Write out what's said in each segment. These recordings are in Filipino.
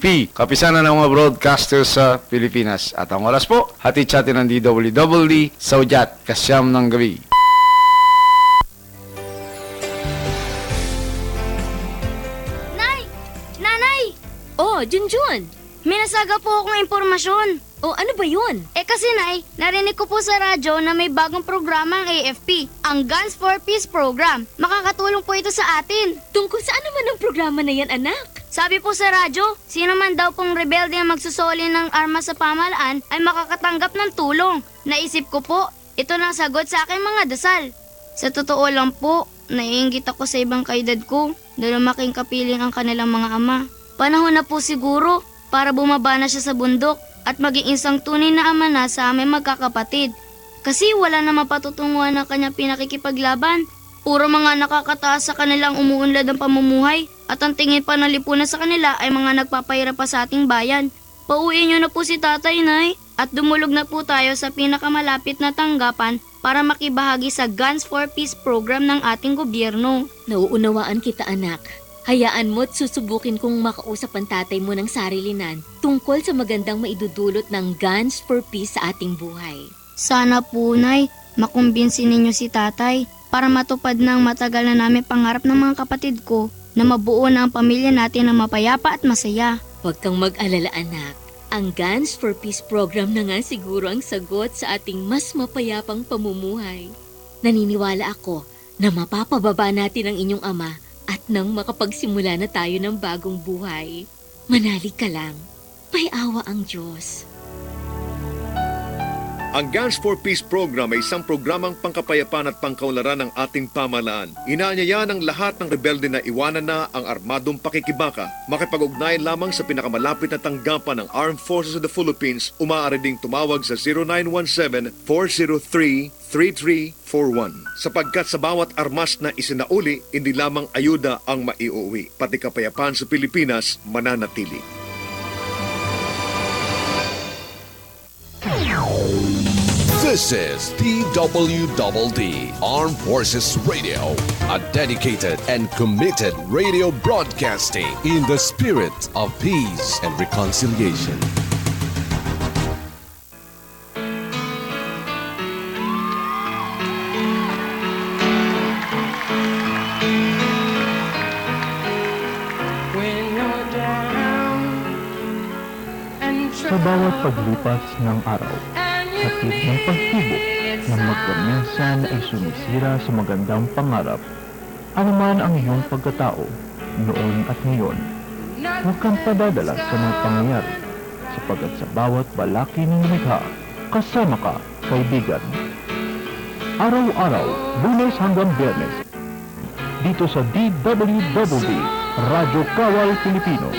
PNP, kapisanan ng mga broadcasters sa Pilipinas. At ang oras po, hatid sa atin ng DWD sa udyat, kasyam ng gabi. Nay! Nanay! Oh, Junjun! May nasaga po akong impormasyon. Oh, ano ba yun? Kasi Nay, narinig ko po sa radyo na may bagong programa ang AFP, ang Guns for Peace program. Makakatulong po ito sa atin. Tungkol saan naman ang programa na yan, anak? Sabi po sa radyo, sino man daw pong rebelde ang magsusoli ng armas sa pamahalaan ay makakatanggap ng tulong. Naisip ko po, ito na ang sagot sa aking mga dasal. Sa totoo lang po, naiinggit ako sa ibang kaedad ko dahil lumaking kapiling ang kanilang mga ama. Panahon na po siguro para bumaba na siya sa bundok at maging isang tunay na ama na sa aming magkakapatid. Kasi wala na mapatutunguhan ng kanyang pinakikipaglaban. Puro mga nakakataas sa kanilang umuunlad ang pamumuhay at ang tingin pa ng lipunan sa kanila ay mga nagpapahirap pa sa ating bayan. Pauwiin niyo na po si Tatay, Nay, at dumulog na po tayo sa pinakamalapit na tanggapan para makibahagi sa Guns for Peace program ng ating gobyerno. Nauunawaan kita, anak. Hayaan mo't susubukin kong makausap ang tatay mo ng sarilinan tungkol sa magandang maidudulot ng Guns for Peace sa ating buhay. Sana po, Nay, makumbinsin ninyo si Tatay para matupad ng matagal na namin pangarap ng mga kapatid ko na mabuo na ang pamilya natin na mapayapa at masaya. Huwag kang mag-alala, anak. Ang Guns for Peace program na nga siguro ang sagot sa ating mas mapayapang pamumuhay. Naniniwala ako na mapapababa natin ang inyong ama at nang makapagsimula na tayo ng bagong buhay. Manalig ka lang. May awa ang Diyos. Ang Guns for Peace program ay isang programang pangkapayapaan at pangkaunlaran ng ating pamahalaan. Inaanyaya ng lahat ng rebelde na iwanan na ang armadong pakikibaka. Makipag-ugnayan lamang sa pinakamalapit na tanggapan ng Armed Forces of the Philippines. Umaaari ding tumawag sa 0917-403-3341. Sapagkat sa bawat armas na isinauli, hindi lamang ayuda ang maiuwi, pati kapayapaan sa Pilipinas mananatili. This is DWDD Armed Forces Radio, a dedicated and committed radio broadcasting in the spirit of peace and reconciliation. Sa bawat paglipas ng araw, hatid ng pagsubok ng magkaminsan ay sumisira sa magandang pangarap. Ano man ang iyong pagkatao, noon at ngayon, huwag kang padadala sa mga pangyayari, sapagkat sa bawat balaki ng lumikha, kasama ka, kaibigan. Araw-araw, Lunes hanggang Biyernes, dito sa DWWD, Radyo Kawal Pilipino.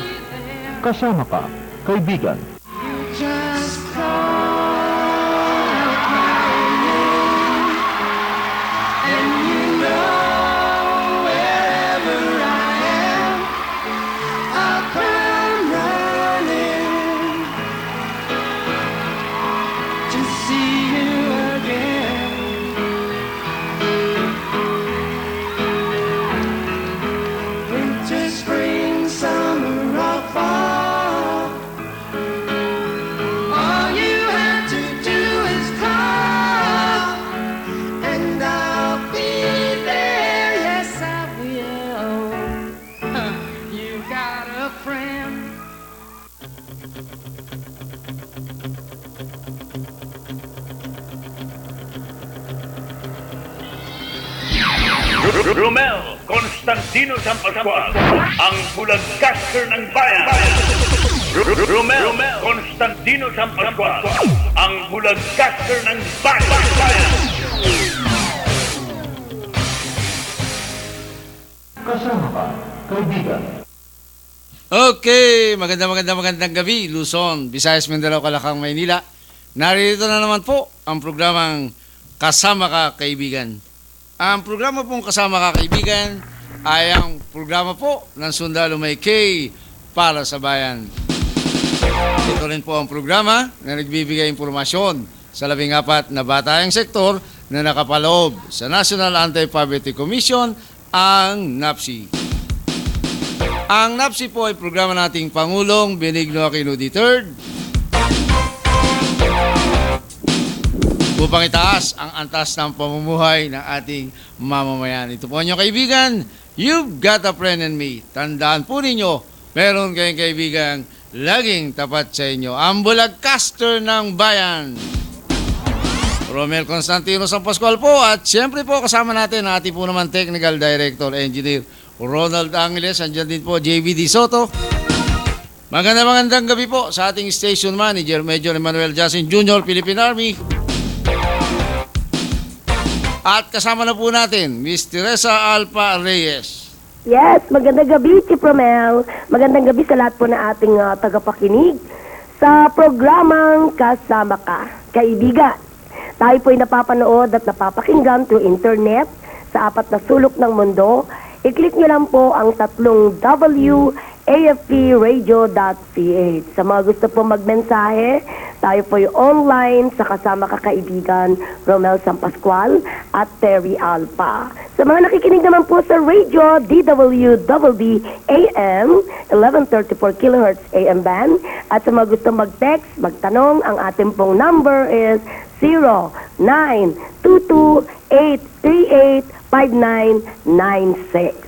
Kasama ka, kaibigan. Romel Constantino Sampascual, ang bulagcaster ng bayan. Romel Constantino Sampascual, ang bulagcaster ng bayan. Kasama ka, kaibigan. Okay, magandang gabi, Luzon, Visayas, Mindanao, Calacang, Maynila. Narito na naman po ang programang Kasama Ka, Kaibigan. Ang programa pong Kasama Ka, Kaibigan ay ang programa po ng Sundalo May K para sa bayan. Ito rin po ang programa na nagbibigay impormasyon sa 14 na batayang sektor na nakapaloob sa National Anti-Poverty Commission, ang NAPSI. Ang NAPSI po ay programa nating Pangulong Benigno Aquino III upang itaas ang antas ng pamumuhay ng ating mamamayan. Ito po ang inyong kaibigan, You've Got a Friend in Me. Tandaan po ninyo, meron kayong kaibigang laging tapat sa inyo. Ang bulagcaster ng bayan, Romel Constantino San Pascual po. At siyempre po kasama natin ang ating po naman Technical Director, Engineer Ronald Angeles. Andyan din po JVD Soto. Magandang gabi po sa ating Station Manager, Major Emmanuel Jasin Jr., Philippine Army. At kasama na po natin, Miss Teresa Alpa Reyes. Yes, magandang gabi, Chief Romel. Magandang gabi sa lahat po na ating tagapakinig sa programang Kasama Ka, Kaibigan. Tayo po'y napapanood at napapakinggan through internet sa 4 na sulok ng mundo. I-click nyo lang po ang 3 afpradio.ph. Sa mga gusto po magmensahe, tayo po'y online sa Kasama Ka Kaibigan, Romel San Pascual at Terry Alpa. Sa mga nakikinig naman po sa radio, DWWB AM, 1134 kHz AM band. At sa mga gusto mag-text, magtanong, ang ating pong number is 0922-838-5996.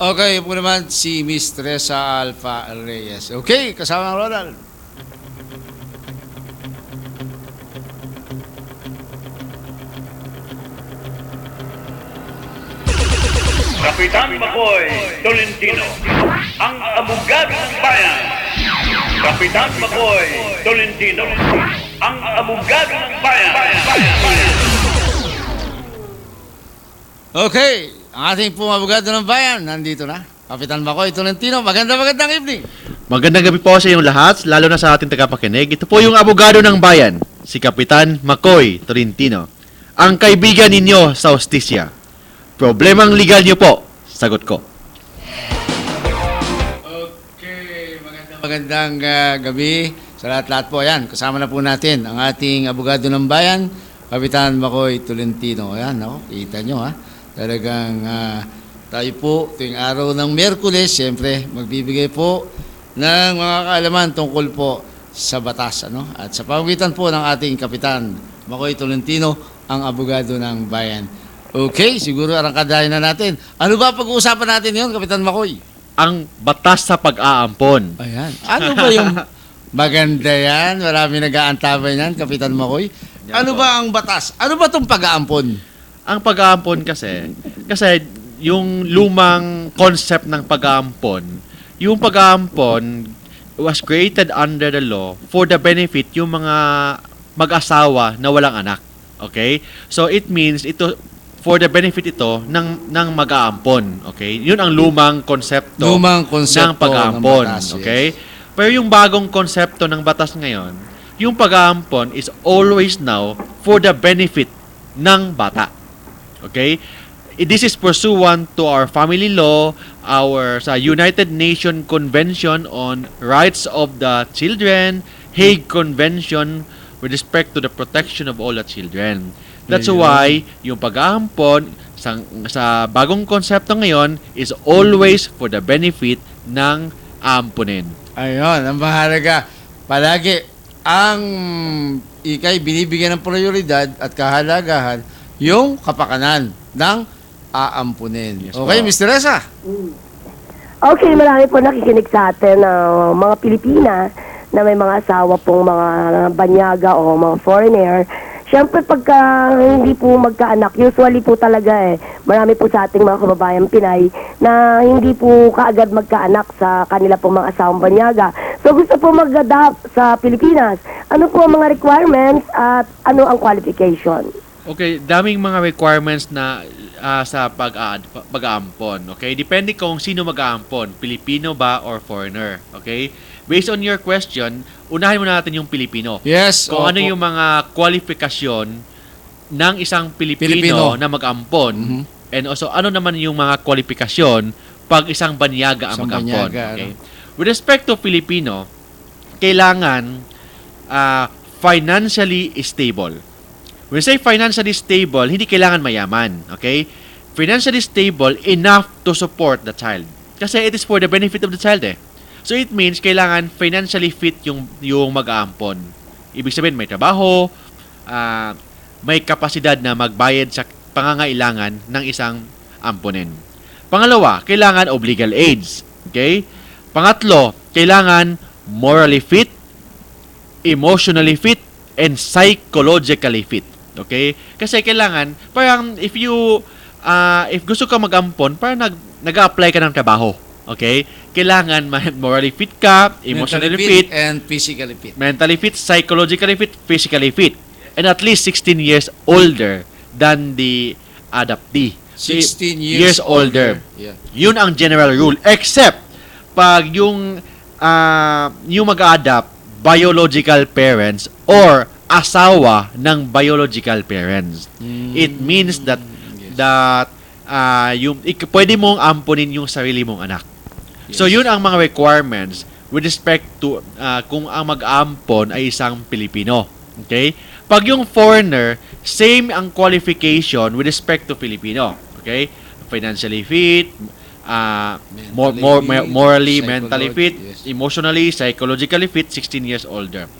Okay, po naman si Miss Teresa Alpa Reyes. Okay, kasama ang Ronald. Kapitan Makoy Tolentino, ang abogado ng bayan. Kapitan Makoy Tolentino, ang abogado ng bayan. Okay, ang ating pong abogado ng bayan, nandito na. Kapitan Makoy Tolentino, magandang evening. Magandang gabi po sa inyong lahat, lalo na sa ating tagapakinig. Ito po yung abogado ng bayan, si Kapitan Makoy Tolentino. Ang kaibigan ninyo sa hostisya. Problemang legal niyo po, sagot ko. Okay, magandang gabi sa lahat po. Ayan, kasama na po natin ang ating abogado ng bayan, Kapitan Makoy Tolentino. Ayan, ako, kita nyo ha. Talagang tayo po tuwing araw ng Miyerkules, siyempre magbibigay po ng mga kaalaman tungkol po sa batas. Ano? At sa pamagitan po ng ating Kapitan Makoy Tolentino, ang abogado ng bayan. Okay, siguro arangkadahin na natin. Ano ba pag-uusapan natin yon, Kapitan Makoy? Ang batas sa pag-aampon. Ayan. Ano ba yung maganda yan? Marami nag-aantabay yan, Kapitan Makoy. Ano ba ang batas? Ano ba itong pag-aampon? Ang pag-aampon kasi yung lumang concept ng pag-aampon, yung pag-aampon was created under the law for the benefit yung mga mag-asawa na walang anak. Okay? So it means ito for the benefit ito ng mag-aampon. Okay? Yun ang lumang konsepto ng pag-aampon. Okay? Pero yung bagong konsepto ng batas ngayon, yung pag-aampon is always now for the benefit ng bata. Okay? This is pursuant to our family law, our sa United Nations Convention on Rights of the Children, Hague Convention with respect to the protection of all the children. That's why yung pag-aampon sa bagong konsepto ngayon is always for the benefit ng aamponin. Ayun, ang mahalaga. Palagi ang ikay binibigyan ng prioridad at kahalagahan yung kapakanan ng aampunin. Yes, Okay, po. Miss Teresa? Okay, marami po nakikinig sa atin mga Pilipina na may mga asawa pong mga banyaga o mga foreigner. Siyempre, pagka hindi po magkaanak, usually po talaga marami po sa ating mga kababayan Pinay na hindi po kaagad magkaanak sa kanila pong mga asawang banyaga. So, gusto po mag-adapt sa Pilipinas. Ano po ang mga requirements at ano ang qualification? Okay, daming mga requirements na sa pag-aampon. Okay? Depende kung sino mag-aampon, Pilipino ba or foreigner. Okay? Based on your question, unahin muna natin yung Pilipino. Yes. Kung ano yung mga kwalifikasyon ng isang Pilipino na mag-ampon, and also ano naman yung mga kwalifikasyon pag isang banyaga ang mag-ampon. Okay? With respect to Filipino, kailangan financially stable. When I say financially stable, hindi kailangan mayaman. Okay? financially stable enough to support the child. Kasi it is for the benefit of the child eh. So it means kailangan financially fit yung mag-aampon. Ibig sabihin may trabaho, may kapasidad na magbayad sa pangangailangan ng isang amponin. Pangalawa, kailangan of legal age. Okay? Pangatlo, kailangan morally fit, emotionally fit, and psychologically fit. Okay? Kasi kailangan, parang if gusto ka mag-ampon, parang nag-a-apply ka ng trabaho. Okay? Kailangan morally fit ka, emotionally fit, and physically fit. mentally fit, psychologically fit, physically fit. And at least 16 years older than the adoptee. 16 years older. Yeah. Yun ang general rule. Except, pag yung mag-adapt, biological parents or asawa ng biological parents. It means that pwede mong ampunin yung sarili mong anak. Yes. So, yun ang mga requirements with respect to kung ang mag-ampon ay isang Pilipino. Okay? Pag yung foreigner, same ang qualification with respect to Filipino. Okay? Financially fit, morally, mentally fit, yes. emotionally, psychologically fit, 16 years older.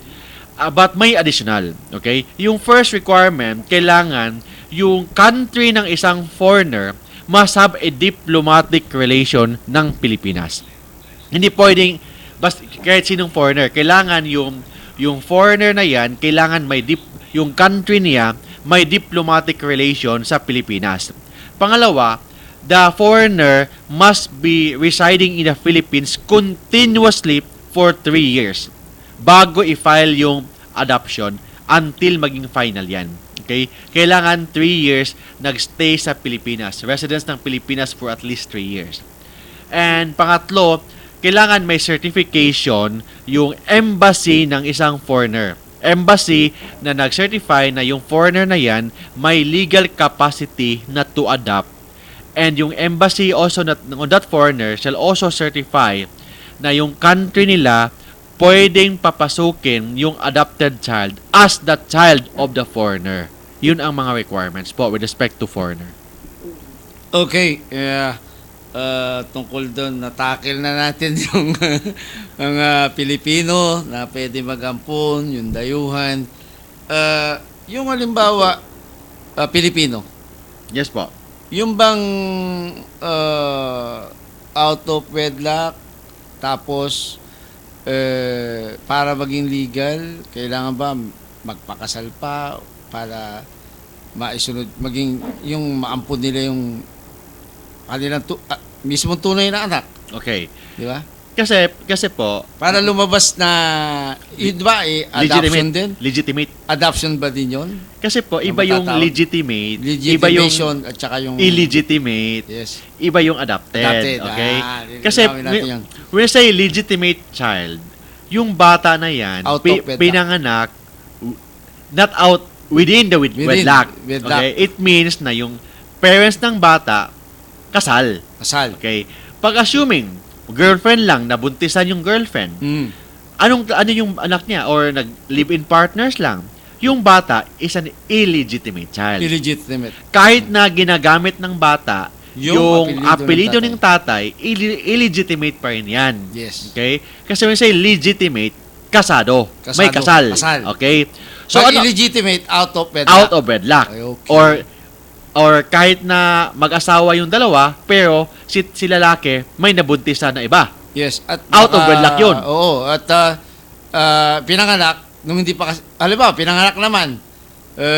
But may additional. Okay? Yung first requirement, kailangan yung country ng isang foreigner must have a diplomatic relation ng Pilipinas. Hindi pwedeng kahit sinong foreigner, kailangan yung foreigner na yan, kailangan yung country niya may diplomatic relation sa Pilipinas. Pangalawa, the foreigner must be residing in the Philippines continuously for 3 years bago i-file yung adoption until maging final yan. Okay? Kailangan 3 years nagstay sa Pilipinas. Residence ng Pilipinas for at least 3 years. And pangatlo, kailangan may certification yung embassy ng isang foreigner. Embassy na nag-certify na yung foreigner na yan may legal capacity na to adopt. And yung embassy also on that foreigner shall also certify na yung country nila pwedeng papasukin yung adopted child as the child of the foreigner. Yun ang mga requirements po with respect to foreigner. Okay. Tungkol doon, natakil na natin yung mga Pilipino na pwede mag-ampon, yung dayuhan. Yung halimbawa, Pilipino. Yes po. Yung bang out of wedlock, tapos para maging legal, kailangan ba magpakasal pa para maisunod, maging yung maampun nila yung kanilang mismo tunay na anak. Okay. Di ba? Kasi po, Para lumabas na, yun ba adoption din? Legitimate. Adoption ba din yun? Kasi po, Ang iba yung matatawag? legitimate, iba yung Legitimation at saka yung illegitimate, yes. iba yung adopted. Okay? Kasi, linawin natin yan. when I say legitimate child, yung bata na yan, Out of wedlock. pinanganak, not out within the wedlock. wedlock. Okay? It means na yung parents ng bata, kasal. Kasal. Okay? Pag assuming, girlfriend lang, nabuntisan yung girlfriend, ano yung anak niya? Or nag-live-in partners lang? Yung bata is an illegitimate child. Illegitimate. Kahit na ginagamit ng bata yung apelido ng ng tatay, illegitimate pa rin yan. Yes. Okay? Kasi when say legitimate, kasado. May kasal. Okay? So, illegitimate, out of wedlock. Out of wedlock. Okay. Or kahit na mag-asawa yung dalawa, pero si lalaki may nabuntisan na iba. Yes. At Out of wedlock yun. Oo. At pinanganak, nung hindi pa halimbawa, pinanganak naman,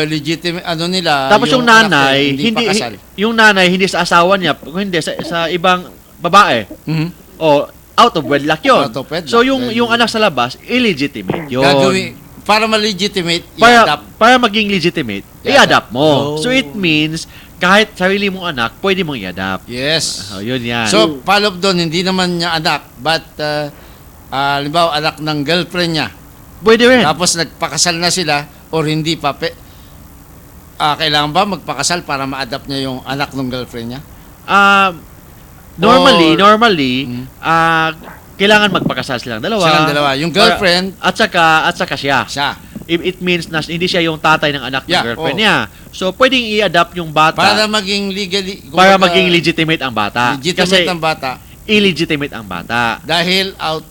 legitimate, nila. Tapos yung nanay, anak, hindi pa kasal. yung nanay, hindi sa asawa niya, hindi, sa ibang babae. Mhm. O, out of wedlock yun. Out of wedlock. So, yung anak sa labas, illegitimate yun. Gagawin, para ma-legitimate, i-adapt. Para maging legitimate, i-adapt mo. Oh. So, it means, kahit sarili mong anak, pwede mong i-adapt. Yes. Yun yan. So, follow up doon, hindi naman niya anak, but, halimbawa, anak ng girlfriend niya. Pwede rin. Tapos, nagpakasal na sila, or hindi pa, kailangan ba magpakasal para ma-adapt niya yung anak ng girlfriend niya? Normally, kailangan magpakasal silang dalawa. Silang dalawa. Yung girlfriend, At saka siya. siya. It means na hindi siya yung tatay ng anak ng Yeah, girlfriend oo. niya. So, pwedeng i-adopt yung bata Para maging legally... para kumbaga, maging legitimate ang bata. legitimate Kasi ang bata. illegitimate ang bata. Dahil Out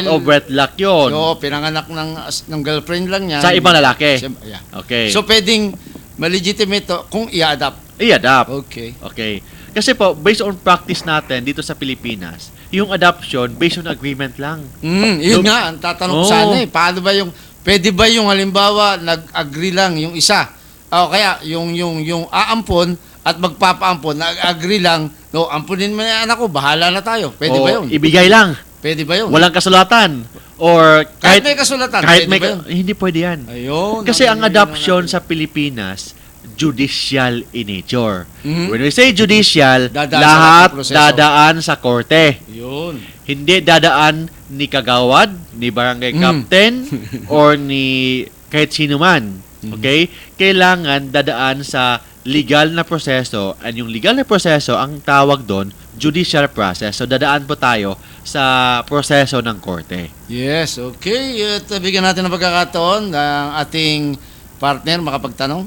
of wedlock yun. Oo, pinanganak ng girlfriend lang niya. Sa ibang lalaki. Yeah. Okay. So, pwedeng malegitimate to kung i-adapt. I-adopt. Okay. Okay. Kasi po, based on practice natin dito sa Pilipinas, yung adoption, based on agreement lang. Yun nga, ang tatanong ko Oo. sana paano ba pwede ba yung halimbawa, nag-agree lang yung isa? O kaya, yung aampon at magpapaampon, nag-agree lang, no, ampunin mo na yung anak ko, bahala na tayo. Pwede ba yun? Ibigay lang. Pwede ba yun? Walang kasulatan. Or kahit may kasulatan, kahit pwede may, ba yun? hindi pwede yan. Ayun. Kasi ang adoption sa Pilipinas, judicial in nature. Mhm. When we say judicial, Dadaan sa lahat proseso. dadaan sa korte. Yun. Hindi dadaan ni kagawad, ni barangay captain, or ni kahit sino man. Okay? Kailangan dadaan sa legal na proseso. And yung legal na proseso, ang tawag doon, judicial process. So dadaan po tayo sa proseso ng korte. Yes, okay. At bigyan natin ng pagkakataon ng ating partner makapagtanong.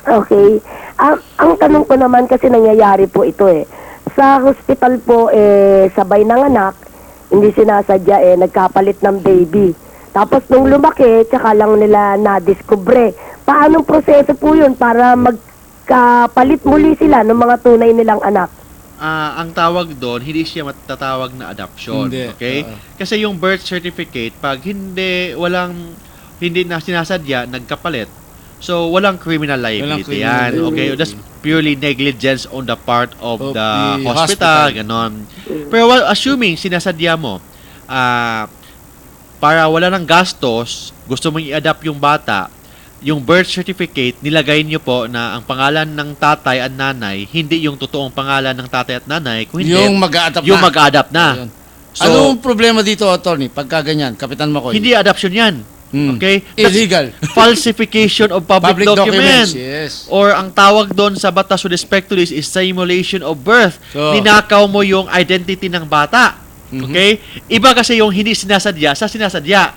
Okay. Ang tanong ko naman kasi nangyayari po ito sa hospital po sabay ng anak, hindi sinasadya nagkapalit ng baby. Tapos nung lumaki, tsaka lang nila na-discover. Paanong proseso po yun para magkapalit muli sila ng mga tunay nilang anak? Ang tawag doon, hindi siya matatawag na adoption. Hindi. Okay? Kasi yung birth certificate, pag hindi na sinasadya, nagkapalit, so walang criminal liability yan. Okay? That's purely negligence on the part of the hospital. Ganon. Pero assuming sinasadya mo, para wala ng gastos, gusto mong i-adopt yung bata, yung birth certificate, nilagay niyo po na ang pangalan ng tatay at nanay, hindi yung totoong pangalan ng tatay at nanay, kung hindi, Yung mag-a-adapt na. yung mag-a-adapt na. Ayun. So, Anong problema dito, attorney? Pagka ganyan, Kapitan Makoy? hindi adoption yan. Okay? That's Illegal. falsification of public, documents. Yes. Or ang tawag doon sa batas with respect to this is simulation of birth. So, Ninakaw mo yung identity ng bata. Okay? Iba kasi yung hindi sinasadya sa sinasadya.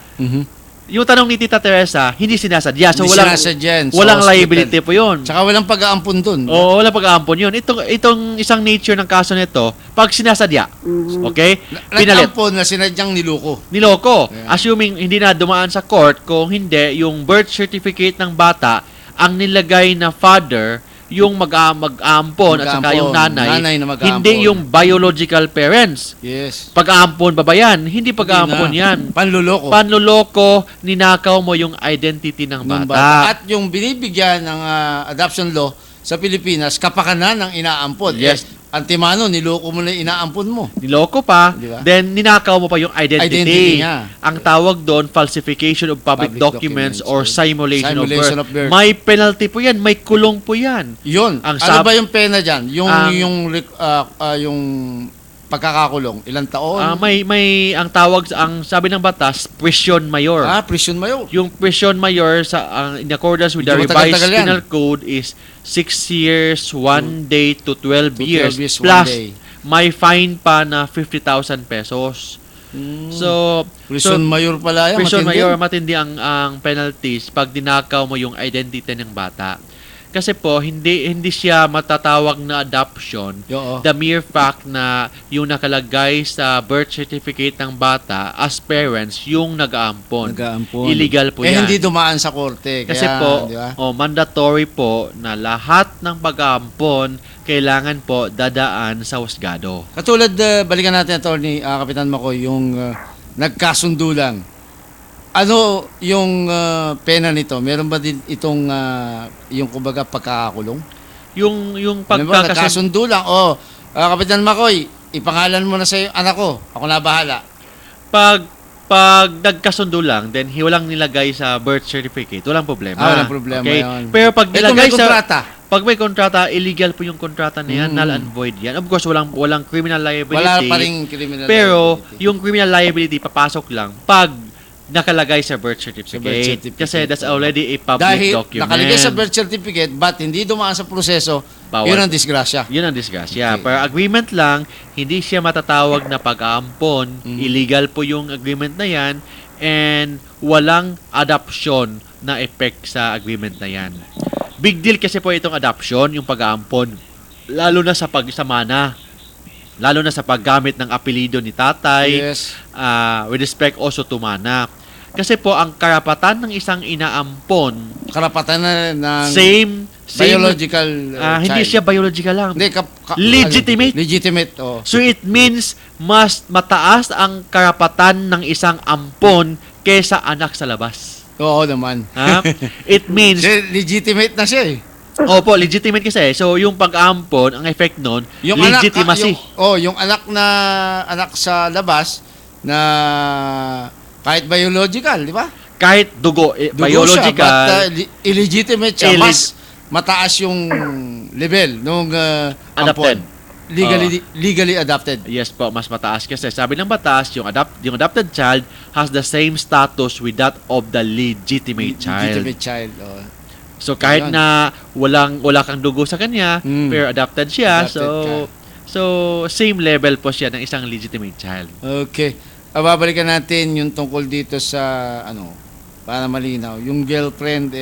Yung tanong ni Tita Teresa, hindi sinasadya. So, Hindi walang, sinasadya yan sa walang hospital. liability po yun. Tsaka walang pag-aampon dun. Oo, walang pag-aampon yun. Itong isang nature ng kaso nito, pag sinasadya, okay? Pinalit. Nag-ampon na sinadyang niluko. Niloko. Yeah. Assuming hindi na dumaan sa court, kung hindi, yung birth certificate ng bata, ang nilagay na father, yung mag-aampon at saka yung nanay na mag-aampon. hindi yung biological parents. Yes. Pag-aampon ba ba yan? Hindi pag-aampon Hindi na. yan. Panluloko. Panloloko, ninakaw mo yung identity ng Ng bata. At yung binibigyan ng adoption law sa Pilipinas, kapakanan ng inaampon. Yes. Antimano, niloko mo na yung inaampon mo. Niloko pa, Di ba? then ninakaw mo pa yung identity. Identity niya. Ang tawag doon, falsification of public, Public documents, documents or simulation, Simulation of of birth. birth. May penalty po yan, may kulong po yan. Yun. Ang Ano ba yung pena dyan? Yung pagkakakulong. Ilang taon? Ang tawag, ang sabi ng batas, prison mayor. Prison mayor. Yung prison mayor in accordance with the Medyo revised matagal-tagal yan. penal code is 6 years, 1 day to 12 To 12 years. years, 1 Plus, day. may fine pa na 50,000 pesos. So, Prison mayor pala yan. prison matindi. mayor, matindi ang penalties pag dinakaw mo yung identity ng bata. Kasi po, hindi siya matatawag na adoption. Oo. The mere fact na yung nakalagay sa birth certificate ng bata as parents, yung nag-aampon. Nag-aampon. Illegal po yan. Hindi dumaan sa korte. Kasi Kaya, po, di ba? mandatory po na lahat ng pag-aampon kailangan po dadaan sa husgado. Katulad, balikan natin, Attorney Kapitan Makoy, yung nagkasundo lang. Ano yung pena nito? Meron ba din itong yung kumbaga pagkakakulong? Yung Ano ba, nagkasundo lang. Kapitan Makoy, ipangalan mo na sa anak ko. Ako na bahala. Pag nagkasundo lang, then walang nilagay sa birth certificate, walang problema. Walang problema Okay? yun. Pero pag Ito nilagay may kontrata. pag may kontrata, illegal po yung kontrata na yan, null and void yan. Of course, walang criminal liability. Wala pa rin criminal Pero liability. yung criminal liability papasok lang pag nakalagay sa birth certificate. Kasi that's already a public Dahil document. nakalagay sa birth certificate but hindi dumaan sa proseso, Bawal. yun ang disgrasya. Yun ang disgrasya. Okay. Pero agreement lang, hindi siya matatawag na pag-aampon. Illegal po yung agreement na yan. And walang adoption na effect sa agreement na yan. Big deal kasi po itong adoption, yung pag-aampon. Lalo na sa pagsamana. Lalo na sa paggamit ng apelido ni tatay. Yes. With respect also to mana. Kasi po, ang karapatan ng isang inaampon, Karapatan na ng same biological hindi child. siya biological lang. Hindi, Legitimate. Legitimate, oh. So it means mas mataas ang karapatan ng isang ampon kaysa anak sa labas. Oo naman. Ha? It means, Legitimate na siya eh. opo, legitimate kasi. So yung pag-ampon, ang effect nun, legitimacy. Yung anak sa labas na kahit biological, di ba? Kahit dugo, Dugo biological, siya, but illegitimate siya. Mas mataas yung level nung adopted. ampon. Legally adopted. Yes po, mas mataas kasi. Sabi ng batas, yung adopted child has the same status with that of the legitimate child. Legitimate child. Oh. So kahit Ayun. na wala kang dugo sa kanya, pero adopted siya, so same level po siya ng isang legitimate child. Okay. Babalikan natin yung tungkol dito sa para malinaw. Yung girlfriend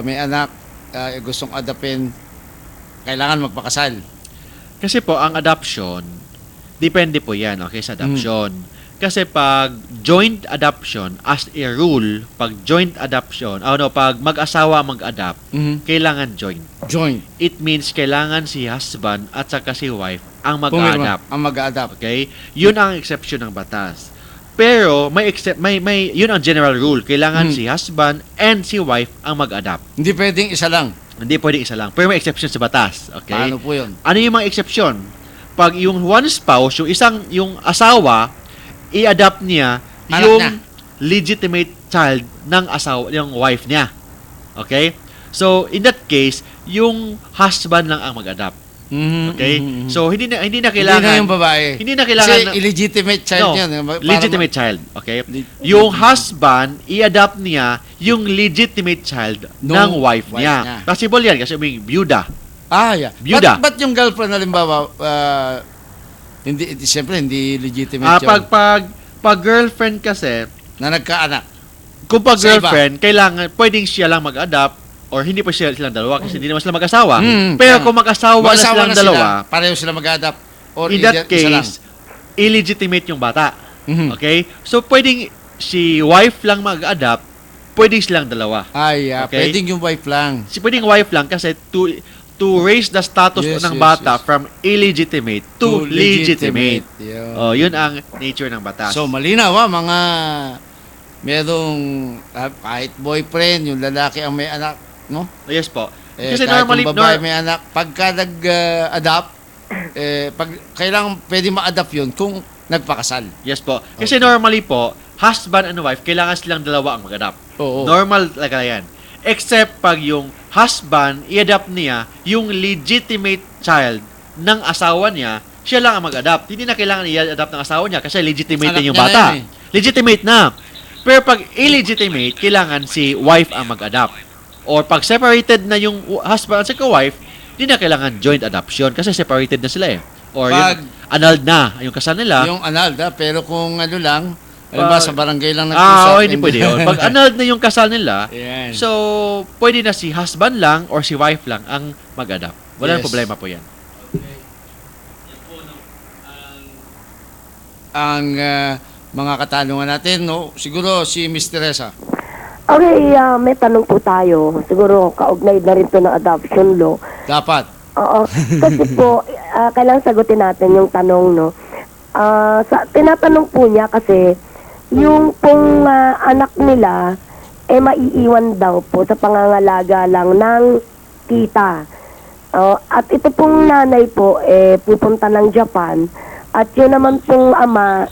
may anak, gustong adopin, kailangan magpakasal. Kasi po, ang adoption, depende po yan, okay, sa adoption. Kasi pag joint adoption, as a rule, pag joint adoption, pag mag-asawa mag-adopt, kailangan joint. Joint. It means kailangan si husband at saka si wife ang Pumirma, mag-adopt. ang mag-adopt. Okay? Yun ang exception ng batas. Pero may yun ang general rule. Kailangan si husband and si wife ang mag-adopt. Hindi pwedeng isa lang. Hindi pwedeng isa lang. Pero may exception sa batas. Okay? Paano po yun? Ano yung mga exception? Pag yung one spouse, yung asawa, i-adopt niya Anak yung na. legitimate child ng asawa, yung wife niya. Okay? So, in that case, yung husband lang ang mag-adopt. Okay? So, hindi na kailangan... Hindi na yung babae. Hindi na kailangan... Kasi illegitimate child No, yun. legitimate child. Okay? Yung husband, i-adopt niya yung legitimate child ng wife niya. Possible yan kasi may byuda. Yeah. Byuda. Ba't yung girlfriend, halimbawa, siyempre, hindi legitimate yun. Pag girlfriend kasi, Na nagkaanak. kung pag Sa iba. girlfriend, kailangan, pwedeng siya lang mag-adopt or hindi pa silang dalawa kasi hindi naman sila mag-asawa. Pero kung mag-asawa na silang dalawa, pareho sila mag-adapt. Or in that isa lang. case, illegitimate yung bata. Okay? So, pwedeng si wife lang mag-adapt, pwedeng silang dalawa. Okay? Pwedeng yung wife lang. Pwedeng wife lang kasi to raise the status ng bata from illegitimate to legitimate. Yun ang nature ng batas. So, malinaw mga merong kahit boyfriend, yung lalaki ang may anak, no? Yes po. Kasi Kasi kahit normally, yung babae may anak, pagka nag-adapt, kailangan pwede ma-adapt yun kung nagpakasal. yes po. Kasi normally po, husband and wife, kailangan silang dalawa ang mag-adapt. Oo. Normal talaga yan. Except pag yung husband, i-adapt niya yung legitimate child ng asawa niya, siya lang ang mag-adapt. Hindi na kailangan i-adapt ng asawa niya kasi legitimate Anak na yung niya bata. na yan Legitimate na. Pero pag illegitimate, kailangan si wife ang mag-adapt. Or pag separated na yung husband at saka wife, hindi na kailangan joint adoption kasi separated na sila eh. Or Pag- yung annulled na yung kasal nila. Yung annulled, pero kung lang, halimbawa sa barangay lang nag-usap. Hindi pwede yun. Pag annulled na yung kasal nila, Yan. so pwede na si husband lang or si wife lang ang mag-adapt. Walang Yes. problema po yan. Ang mga katanungan natin, no? Siguro si Miss Teresa. Okay, may tanong po tayo. Siguro kaugnay na rin to ng adoption law. Dapat. Oo. Kasi po, kailangan sagutin natin yung tanong, no? Tinatanong po niya kasi, yung pong anak nila, maiiwan daw po sa pangangalaga lang ng tita. At ito pong nanay po, pupunta ng Japan. At yun naman pong ama,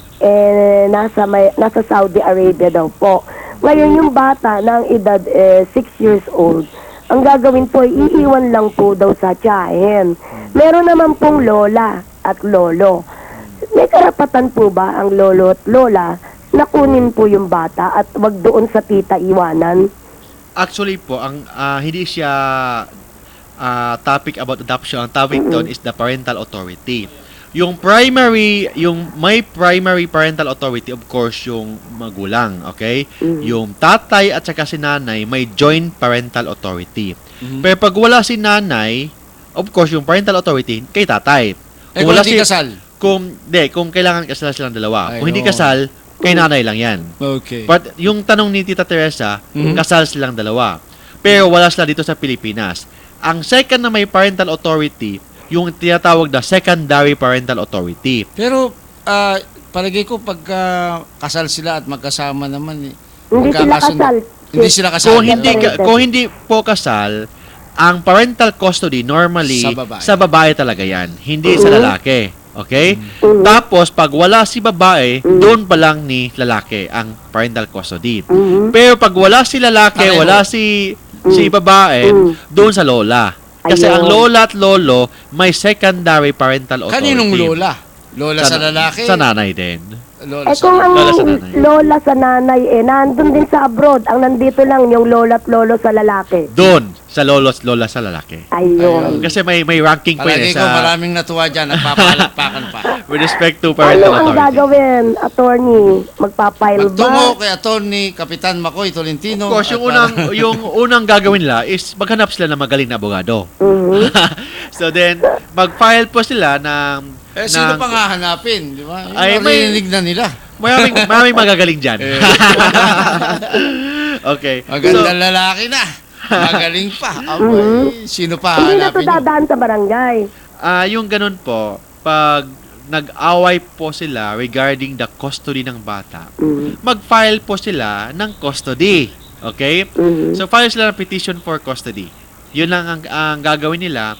nasa Saudi Arabia daw po. Ngayon yung bata ng edad 6 years old, ang gagawin po, iiwan lang po daw sa tiyahin. Meron naman pong lola at lolo. May karapatan po ba ang lolo at lola na kunin po yung bata at wag doon sa tita iwanan? Actually po, ang hindi siya topic about adoption. Ang topic doon is the parental authority. yung may primary parental authority, of course, yung magulang, okay? Yung tatay at saka si nanay, may joint parental authority. Pero pag wala si nanay, of course, yung parental authority, kay tatay. Kung hindi kasal? Kung kailangan kasal silang dalawa. Ay, Kung hindi oo. kasal, kay nanay lang yan. Okay. But yung tanong ni Tita Teresa, kasal silang dalawa. Pero wala sila dito sa Pilipinas. Ang second na may parental authority, yung tinatawag na secondary parental authority. Pero, palagay ko pagka kasal sila at magkasama naman Hindi sila kasal. Hindi sila kasal. Kung hindi po kasal, ang parental custody normally Sa babae. talaga yan, hindi sa lalaki. Okay? Tapos pag wala si babae, doon pa lang ni lalaki ang parental custody. Pero pag wala si lalaki, Pareho. wala si babae, doon sa lola. Kasi Ayun. ang lola at lolo may secondary parental authority. Kaninong lola? Lola sa lalaki? Sa nanay din. Lola sa Kung ang Lola sa nanay. lola sa nanay, nandun din sa abroad. Ang nandito lang, yung lola at lolo sa lalaki. Doon sa lolo at lola sa lalaki. Ayun. Kasi may ranking po Palagi yun ko sa maraming natuwa dyan. Nagpapalakpakan pa. with respect to Ano parental ang authority. gagawin, attorney? Magpapile Magtungo ba? kay Atty. Kapitan Makoy Tolentino. Of course, at yung unang gagawin nila is maghanap sila ng magaling na abogado. Mhm. So then, mag-file po sila ng sino pa nga hanapin? Di ba? Ay, may- Marinig na nila. maraming magagaling dyan. Okay. Magandang lalaki na. Magaling pa. Abay, sino pa Hindi na to hanapin? dadaan sa barangay. Yung ganun po, pag nag-away po sila regarding the custody ng bata, mag-file po sila ng custody. Okay? So, file sila ng petition for custody. Yun lang ang gagawin nila.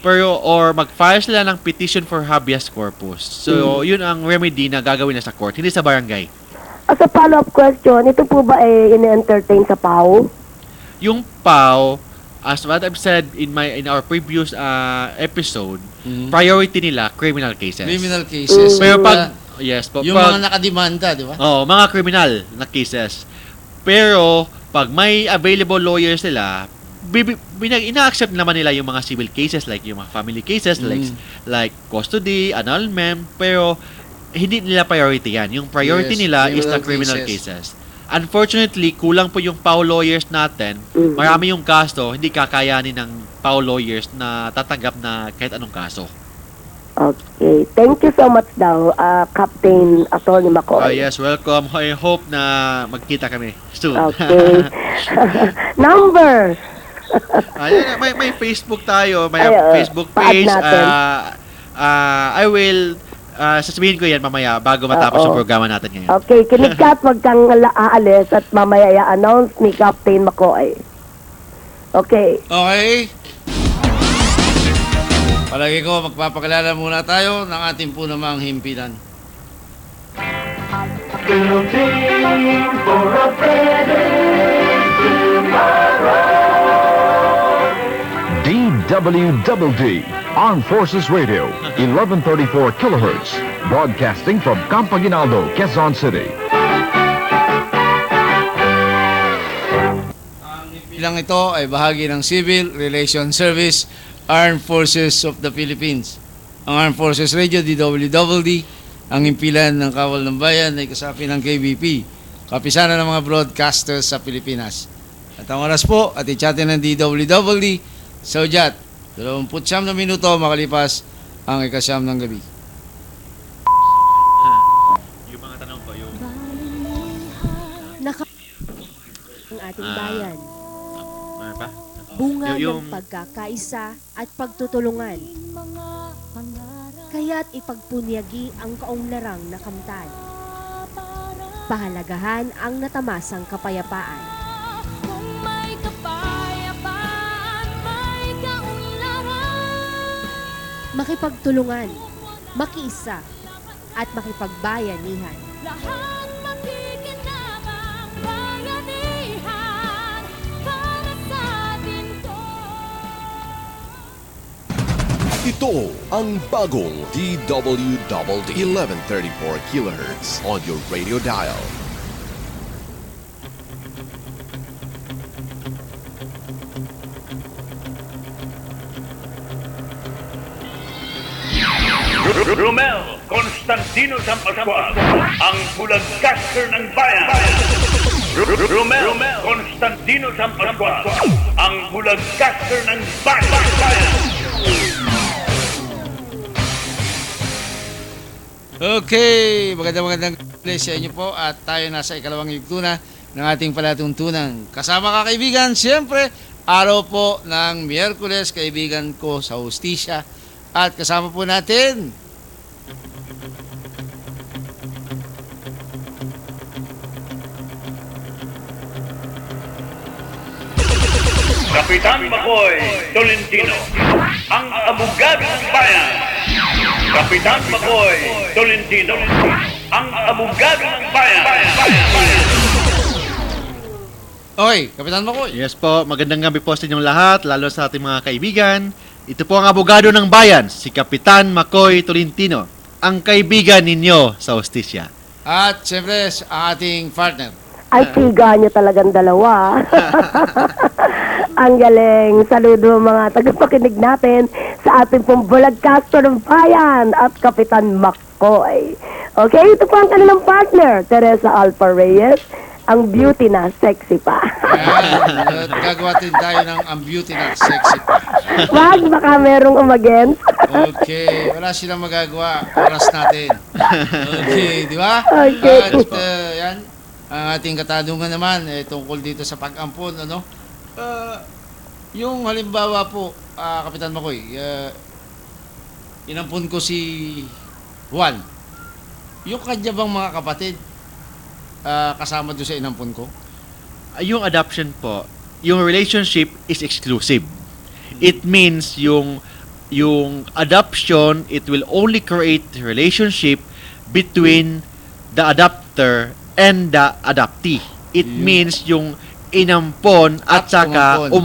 Pero, or mag-file sila ng petition for habeas corpus. So, yun ang remedy na gagawin na sa court, hindi sa barangay. As a follow-up question, ito po ba ini-entertain sa PAO? Yung PAW, as what I've said in our previous episode, priority nila criminal cases. Criminal cases. Pero pag yung mga nakademanda, di ba? mga criminal na cases. Pero pag may available lawyers sila, ina-accept naman nila yung mga civil cases like yung mga family cases like custody, annulment, pero hindi nila priority yan. Yung priority Yes, nila is the criminal criminal cases. Unfortunately, kulang po yung PAW lawyers natin. Marami yung kaso, hindi kakayanin ng PAW lawyers na tatanggap na kahit anong kaso. Okay. Thank you so much daw, Captain Attorney McCoy. Yes, welcome. I hope na magkita kami soon. Okay. Number. Ayun, may Facebook tayo, may Ay, Facebook pa-add page. natin. I will sasabihin ko yan mamaya bago matapos yung programa natin ngayon. Okay, kinig ka at wag kang aalis at mamaya i-announce ni Captain McCoy. Okay. Okay. Palagi ko, magpapakilala muna tayo ng ating po namang himpilan. DWDD, Armed Forces Radio, 1134 kilohertz, broadcasting from Campaginaldo, Quezon City. Ang himpilang ito ay bahagi ng Civil Relations Service, Armed Forces of the Philippines. Ang Armed Forces Radio, DWDD, ang himpilan ng Kawal ng Bayan ay kasapi ng KBP, kapisanan ng mga broadcasters sa Pilipinas. At ang oras po, at i-chatin ng DWDD, sa udyat, 29 na minuto makalipas ang ikasyam ng gabi. Yung mga tanong ko, yung ang ating bayan. ano pa? Bunga Yung- ng pagkakaisa at pagtutulungan. Kaya't ipagpunyagi ang kaunlarang na kamtan. Pahalagahan ang natamasang kapayapaan. Makipagtulungan, makiisa, at makipagbayanihan. Ito ang bagong DWDD 1134 kilohertz on your radio dial. Romel Constantino Sampascual, ang bulagcaster ng bayan. Romel Constantino Sampascual, ang bulagcaster ng bayan. Okay, magandang gabi sa inyo po at tayo nasa ikalawang yugto na ng ating palatuntunan. Kasama ka kaibigan, siyempre, araw po ng Miyerkules, kaibigan ko sa Hustisya. At kasama po natin, Kapitan Makoy Tolentino, ang abogado ng bayan. Kapitan Makoy Tolentino, ang abogado ng bayan. okay, Kapitan Makoy. Yes po, magandang gabi po sa inyong lahat, lalo sa ating mga kaibigan. Ito po ang abogado ng bayan, si Kapitan Makoy Tolentino, ang kaibigan ninyo sa Hustisya. At siyempre, ang ating partner. Ay, tiga nyo talagang dalawa. Ang galing. Saludo mga tagapakinig natin sa ating pong bulagcaster ng bayan at Kapitan Makoy. Okay, ito po ang kanilang partner, Teresa Alfa Reyes, ang beauty na sexy pa. Ayan, gagawa din tayo ng ang beauty na sexy pa. Wag, baka merong umagent. Okay, wala silang magagawa. Oras natin. Okay, di ba? Okay. At yan, ang ating katanungan naman tungkol dito sa pag-ampon, ano? Yung halimbawa po, Kapitan Makoy, inampon ko si Juan. Yung kanya bang mga kapatid kasama doon sa inampon ko? Yung adoption po, yung relationship is exclusive. It means yung adoption, it will only create relationship between the adopter and the adoptee. It means yung inampon at saka umampon.